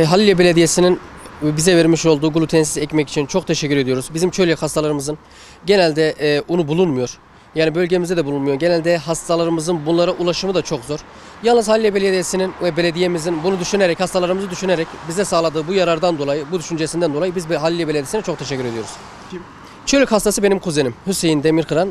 Halilye Belediyesi'nin bize vermiş olduğu glutensiz ekmek için çok teşekkür ediyoruz. Bizim çölyak hastalarımızın genelde unu bulunmuyor. Yani bölgemizde de bulunmuyor. Genelde hastalarımızın bunlara ulaşımı da çok zor. Yalnız Halilye Belediyesi'nin ve belediyemizin bunu düşünerek, hastalarımızı düşünerek bize sağladığı bu yarardan dolayı, bu düşüncesinden dolayı biz Halilye Belediyesi'ne çok teşekkür ediyoruz. Kim? Çölyak hastası benim kuzenim Hüseyin Demirkıran.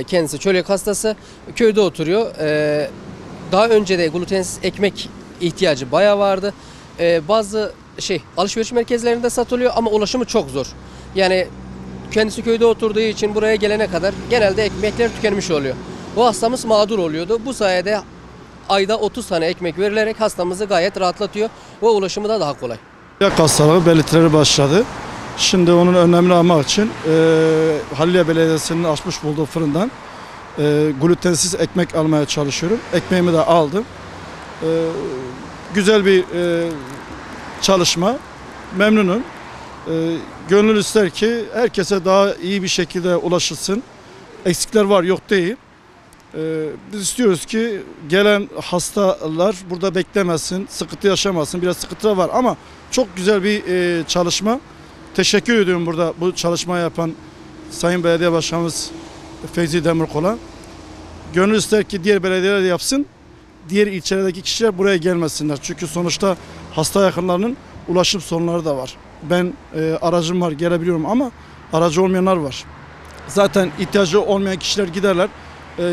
Kendisi çölyak hastası. Köyde oturuyor. Daha önce de glutensiz ekmek ihtiyacı bayağı vardı. Bazı alışveriş merkezlerinde satılıyor ama ulaşımı çok zor. Yani kendisi köyde oturduğu için buraya gelene kadar genelde ekmekler tükenmiş oluyor. Bu hastamız mağdur oluyordu. Bu sayede ayda 30 tane ekmek verilerek hastamızı gayet rahatlatıyor ve ulaşımı da daha kolay. Çölyak hastalığı belirtileri başladı. Şimdi onun önlemini almak için Halilye Belediyesi'nin açmış bulduğu fırından glutensiz ekmek almaya çalışıyorum. Ekmeğimi de aldım. Güzel bir çalışma. Memnunum. Gönül ister ki herkese daha iyi bir şekilde ulaşılsın. Eksikler var, yok değil. Biz istiyoruz ki gelen hastalar burada beklemesin, sıkıntı yaşamasın. Biraz sıkıntı var ama çok güzel bir çalışma. Teşekkür ediyorum burada bu çalışmayı yapan Sayın Belediye Başkanımız Feyzi Demirkol'a. Gönül ister ki diğer belediyeler de yapsın. Diğer ilçelerdeki kişiler buraya gelmesinler. Çünkü sonuçta hasta yakınlarının ulaşım sorunları da var. Ben aracım var, gelebiliyorum ama aracı olmayanlar var. Zaten ihtiyacı olmayan kişiler giderler.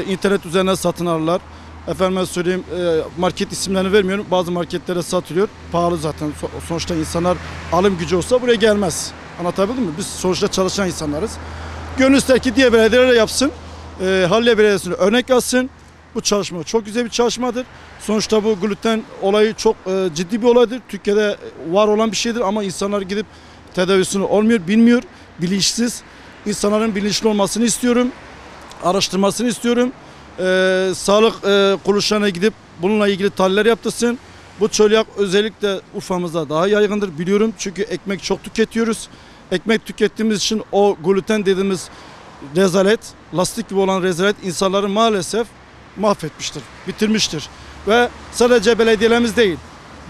İnternet üzerinden satın alırlar. Efendime söyleyeyim, market isimlerini vermiyorum. Bazı marketlere satılıyor. Pahalı zaten. Sonuçta insanlar alım gücü olsa buraya gelmez. Anlatabildim mi? Biz sonuçta çalışan insanlarız. Gönül ister ki diğer belediyeler yapsın. Halilye Belediyesi'ne örnek alsın. Bu çalışma çok güzel bir çalışmadır. Sonuçta bu gluten olayı çok ciddi bir olaydır. Türkiye'de var olan bir şeydir ama insanlar gidip tedavisini olmuyor, bilmiyor, bilinçsiz. İnsanların bilinçli olmasını istiyorum. Araştırmasını istiyorum. Sağlık kuruluşlarına gidip bununla ilgili tahliller yaptırsın. Bu çölyak özellikle Urfa'mızda daha yaygındır biliyorum. Çünkü ekmek çok tüketiyoruz. Ekmek tükettiğimiz için o gluten dediğimiz rezalet, lastik gibi olan rezalet insanları maalesef mahvetmiştir, bitirmiştir. Ve sadece belediyelerimiz değil,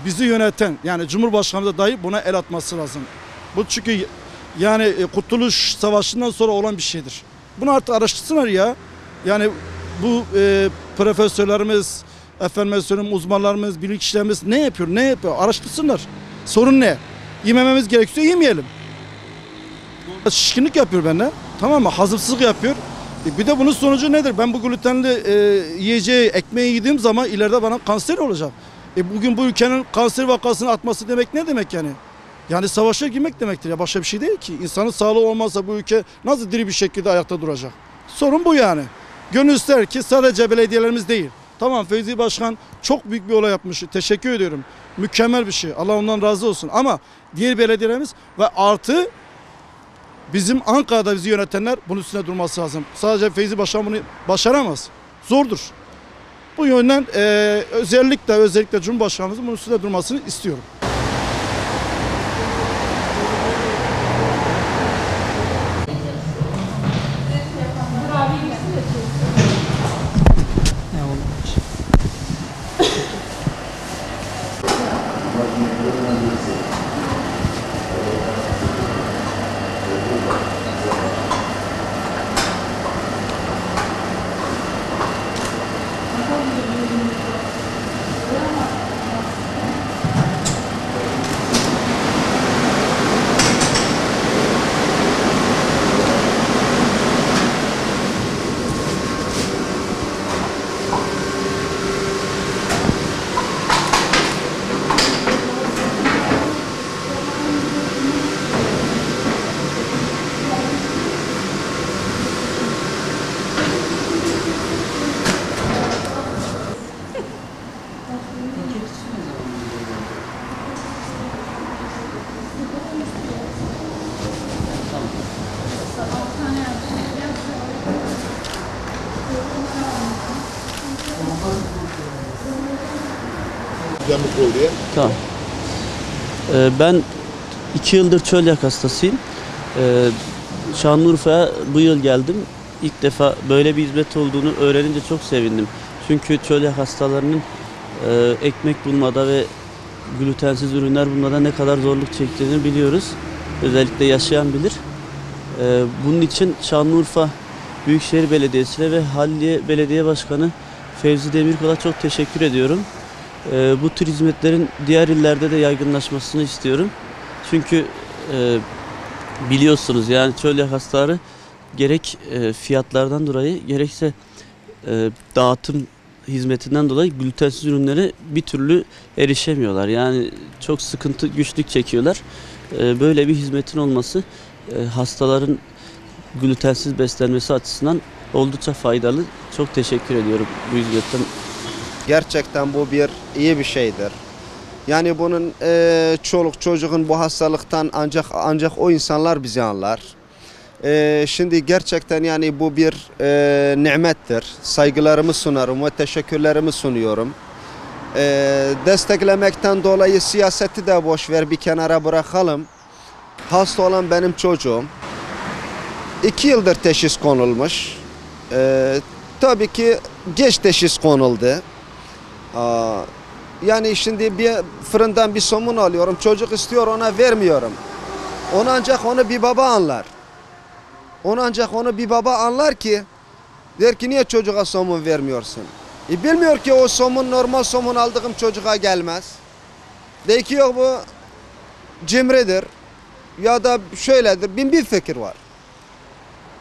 bizi yöneten yani Cumhurbaşkanımız da dahi buna el atması lazım. Bu çünkü yani Kurtuluş Savaşı'ndan sonra olan bir şeydir. Bunu artık araştırsınlar ya. Yani bu profesörlerimiz, efendim söyleyeyim uzmanlarımız, bilim kişilerimiz ne yapıyor? Araştırsınlar. Sorun ne? Yemememiz gerekiyorsa yemeyelim. Şişkinlik yapıyor bende. Tamam mı? Hazımsızlık yapıyor. Bir de bunun sonucu nedir? Ben bu glutenli yiyeceği, ekmeği yediğim zaman ileride bana kanser olacak. Bugün bu ülkenin kanser vakasını atması demek ne demek yani? Yani savaşa girmek demektir ya, başka bir şey değil ki. İnsanın sağlığı olmazsa bu ülke nasıl diri bir şekilde ayakta duracak? Sorun bu yani. Gönül ister ki sadece belediyelerimiz değil. Tamam, Feyzi Başkan çok büyük bir olay yapmış. Teşekkür ediyorum. Mükemmel bir şey. Allah ondan razı olsun. Ama diğer belediyelerimiz ve artı bizim Ankara'da bizi yönetenler bunun üstüne durması lazım. Sadece Feyzi Başkan bunu başaramaz. Zordur. Bu yönden özellikle Cumhurbaşkanımızın bunun üstüne durmasını istiyorum. Tamam. Ben 2 yıldır çölyak hastasıyım. Şanlıurfa'ya bu yıl geldim. İlk defa böyle bir hizmet olduğunu öğrenince çok sevindim. Çünkü çölyak hastalarının ekmek bulmada ve glutensiz ürünler bulmada ne kadar zorluk çektiğini biliyoruz. Özellikle yaşayan bilir. Bunun için Şanlıurfa Büyükşehir Belediyesi'ne ve Halliye Belediye Başkanı Fevzi Demirkol'a çok teşekkür ediyorum. Bu tür hizmetlerin diğer illerde de yaygınlaşmasını istiyorum. Çünkü biliyorsunuz yani çölyak hastaları gerek fiyatlardan dolayı gerekse dağıtım hizmetinden dolayı glutensiz ürünlere bir türlü erişemiyorlar. Yani çok sıkıntı, güçlük çekiyorlar. Böyle bir hizmetin olması hastaların glutensiz beslenmesi açısından oldukça faydalı. Çok teşekkür ediyorum bu hizmetten. Gerçekten bu iyi bir şeydir. Yani bunun çoluk çocuğun bu hastalıktan ancak o insanlar bizi anlar. Şimdi gerçekten yani bu bir nimettir. Saygılarımı sunarım ve teşekkürlerimi sunuyorum. Desteklemekten dolayı siyaseti de boş ver bir kenara bırakalım. Hasta olan benim çocuğum. 2 yıldır teşhis konulmuş. Tabii ki geç teşhis konuldu. Yani şimdi bir fırından bir somun alıyorum. Çocuk istiyor, ona vermiyorum. Onu ancak onu bir baba anlar. Onu ancak onu bir baba anlar ki der ki niye çocuğa somun vermiyorsun? Bilmiyor ki o somun normal somun aldığım çocuğa gelmez. De ki yok bu cimridir ya da şöyledir. Bin bir fikir var.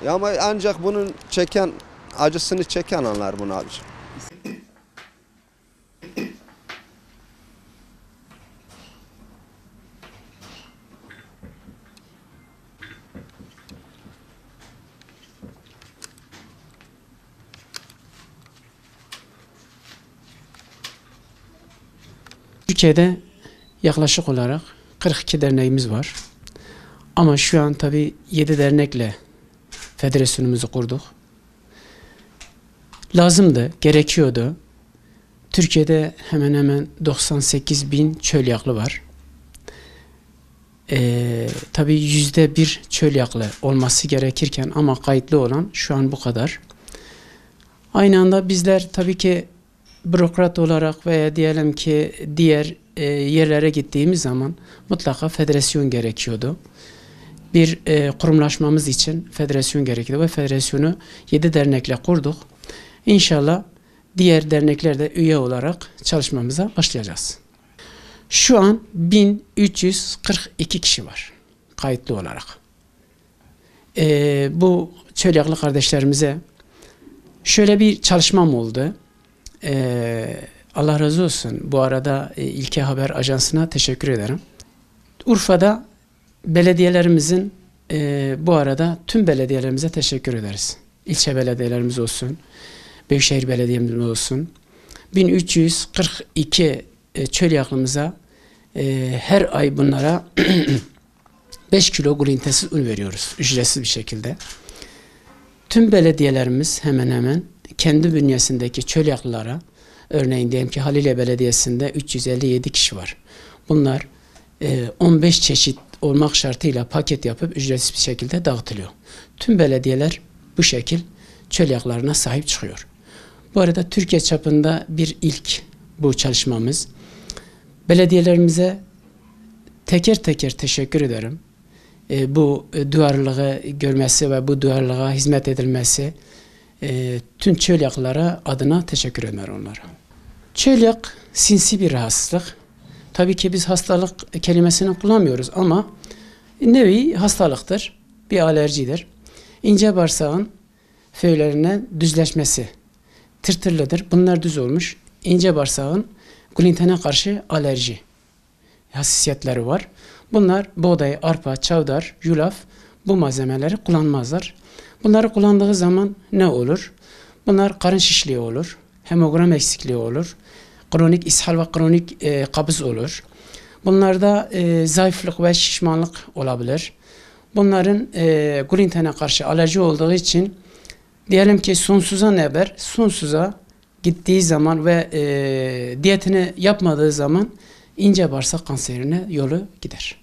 Ya ama ancak bunun acısını çeken anlar bunu abiciğim. Türkiye'de yaklaşık olarak 42 derneğimiz var. Ama şu an tabii 7 dernekle federasyonumuzu kurduk. Lazımdı, gerekiyordu. Türkiye'de hemen hemen 98 bin çölyaklı var. Tabii %1 çölyaklı olması gerekirken ama kayıtlı olan şu an bu kadar. Aynı anda bizler tabii ki bürokrat olarak veya diyelim ki diğer yerlere gittiğimiz zaman mutlaka federasyon gerekiyordu. Bir kurumlaşmamız için federasyon gerekiyordu ve federasyonu 7 dernekle kurduk. İnşallah diğer dernekler de üye olarak çalışmamıza başlayacağız. Şu an 1342 kişi var kayıtlı olarak. Bu çölyaklı kardeşlerimize şöyle bir çalışmam oldu. Allah razı olsun. Bu arada İlke Haber Ajansı'na teşekkür ederim. Urfa'da belediyelerimizin bu arada tüm belediyelerimize teşekkür ederiz. İlçe belediyelerimiz olsun, Büyükşehir Belediye'miz olsun. 1342 çölyaklımıza her ay bunlara 5 kilo glutensiz un veriyoruz ücretsiz bir şekilde. Tüm belediyelerimiz hemen hemen kendi bünyesindeki çölyaklılara, örneğin diyelim ki Halilye Belediyesi'nde 357 kişi var. Bunlar 15 çeşit olmak şartıyla paket yapıp ücretsiz bir şekilde dağıtılıyor. Tüm belediyeler bu şekil çölyaklarına sahip çıkıyor. Bu arada Türkiye çapında bir ilk bu çalışmamız. Belediyelerimize teker teker teşekkür ederim. Bu duyarlılığı görmesi ve bu duyarlılığa hizmet edilmesi tüm çölyaklara adına teşekkür ederim onlara. Çölyak sinsi bir rahatsızlık. Tabii ki biz hastalık kelimesini kullanmıyoruz ama nevi hastalıktır, bir alerjidir. İnce bağırsağın föğlerine düzleşmesi, tırtırlıdır. Bunlar düz olmuş. İnce bağırsağın glutene karşı alerji hassasiyetleri var. Bunlar buğday, arpa, çavdar, yulaf bu malzemeleri kullanmazlar. Bunları kullandığı zaman ne olur? Bunlar karın şişliği olur, hemoglobin eksikliği olur, kronik ishal ve kronik kabız olur. Bunlarda zayıflık ve şişmanlık olabilir. Bunların glutene karşı alerji olduğu için diyelim ki sonsuza neber, sonsuza gittiği zaman ve diyetini yapmadığı zaman ince bağırsak kanserine yolu gider.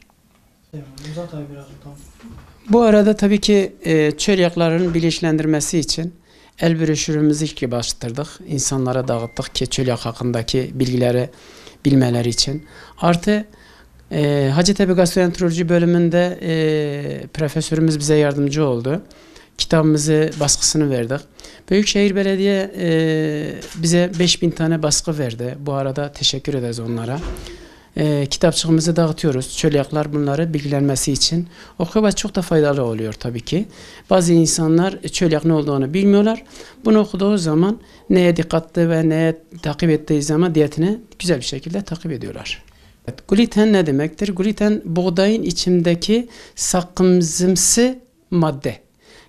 Bu arada tabii ki çölyakların bilinçlendirmesi için el broşürümüzü ilk başlattırdık. İnsanlara dağıttık ki çölyak hakkındaki bilgileri bilmeleri için. Artı Hacettepe Gastroenteroloji bölümünde profesörümüz bize yardımcı oldu. Kitabımızı baskısını verdik. Büyükşehir Belediye bize 5000 tane baskı verdi. Bu arada teşekkür ederiz onlara. Kitapçığımızı dağıtıyoruz. Çölyaklar bunları bilgilenmesi için. Okumak çok da faydalı oluyor tabii ki. Bazı insanlar çölyak ne olduğunu bilmiyorlar. Bunu okuduğu zaman neye dikkatli ve neye takip ettiği zaman diyetini güzel bir şekilde takip ediyorlar. Evet, gluten ne demektir? Gluten buğdayın içindeki sakızımsı madde.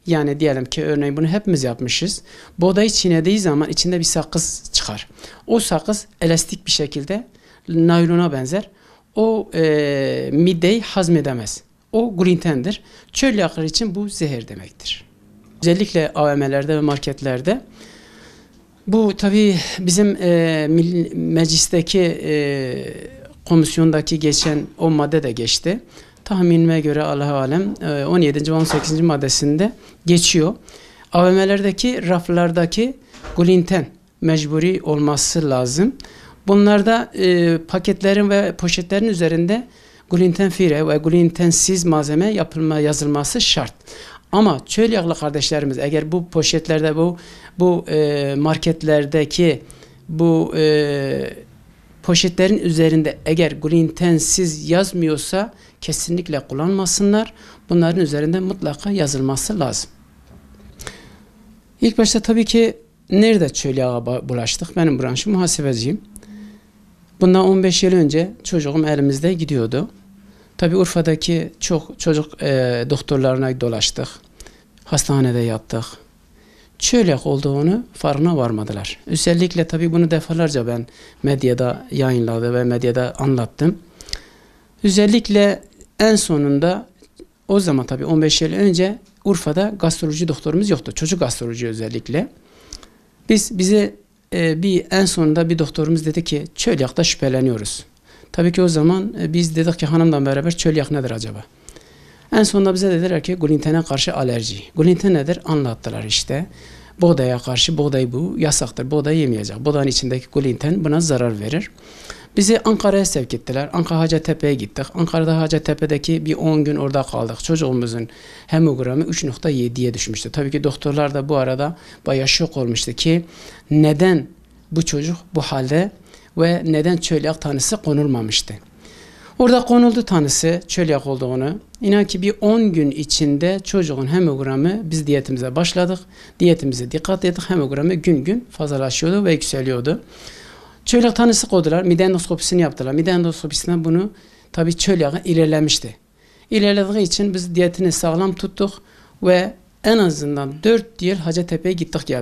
Yani diyelim ki örneğin bunu hepimiz yapmışız. Buğdayı çiğnediği zaman içinde bir sakız çıkar. O sakız elastik bir şekilde naylona benzer. O mideyi hazmedemez. O glutendir. Çölyaklar için bu zehir demektir. Özellikle AVM'lerde ve marketlerde. Bu tabii bizim meclisteki komisyondaki geçen o madde de geçti. Tahminime göre Allahu alem 17. ve 18. maddesinde geçiyor. AVM'lerdeki raflardaki gluten mecburi olması lazım. Bunlarda paketlerin ve poşetlerin üzerinde gluten free ve glutensiz malzeme yazılması şart. Ama çölyaklı kardeşlerimiz eğer bu poşetlerde bu marketlerdeki bu poşetlerin üzerinde eğer glutensiz yazmıyorsa kesinlikle kullanmasınlar. Bunların üzerinde mutlaka yazılması lazım. İlk başta tabii ki nerede çölyağa bulaştık? Benim branşım muhasebeciyim. Bundan 15 yıl önce çocuğum elimizde gidiyordu. Tabii Urfa'daki çok çocuk doktorlarına dolaştık. Hastanede yattık. Çölyak olduğunu farkına varmadılar. Özellikle tabii bunu defalarca ben medyada yayınladım ve medyada anlattım. Özellikle en sonunda o zaman tabii 15 yıl önce Urfa'da gastroloji doktorumuz yoktu. Çocuk gastroloji özellikle. Bize en sonunda bir doktorumuz dedi ki çölyakta şüpheleniyoruz. Tabii ki o zaman biz dedik ki hanımla beraber çölyak nedir acaba? En sonunda bize dediler ki glutene karşı alerji. Gluten nedir? Anlattılar işte. Buğdaya karşı buğday bu yasaktır. Buğday yemeyecek. Buğdanın içindeki gluten buna zarar verir. Bizi Ankara'ya sevk ettiler. Ankara Hacettepe'ye gittik. Ankara'da Hacettepe'deki bir 10 gün orada kaldık. Çocuğumuzun hemogramı 3.7'ye düşmüştü. Tabii ki doktorlar da bu arada bayağı şok olmuştu ki neden bu çocuk bu halde ve neden çölyak tanısı konulmamıştı. Orada konuldu tanısı çölyak olduğunu. İnan ki bir 10 gün içinde çocuğun hemogramı biz diyetimize başladık. Diyetimize dikkat ettik. Hemogramı gün gün fazlalaşıyordu ve yükseliyordu. Çölyak tanısı koydular. Mide endoskopisini yaptılar. Mide endoskopisinden bunu tabii çölyak ilerlemişti. İlerlediği için biz diyetini sağlam tuttuk ve en azından 4 yıl Hacettepe'ye gittik geldik.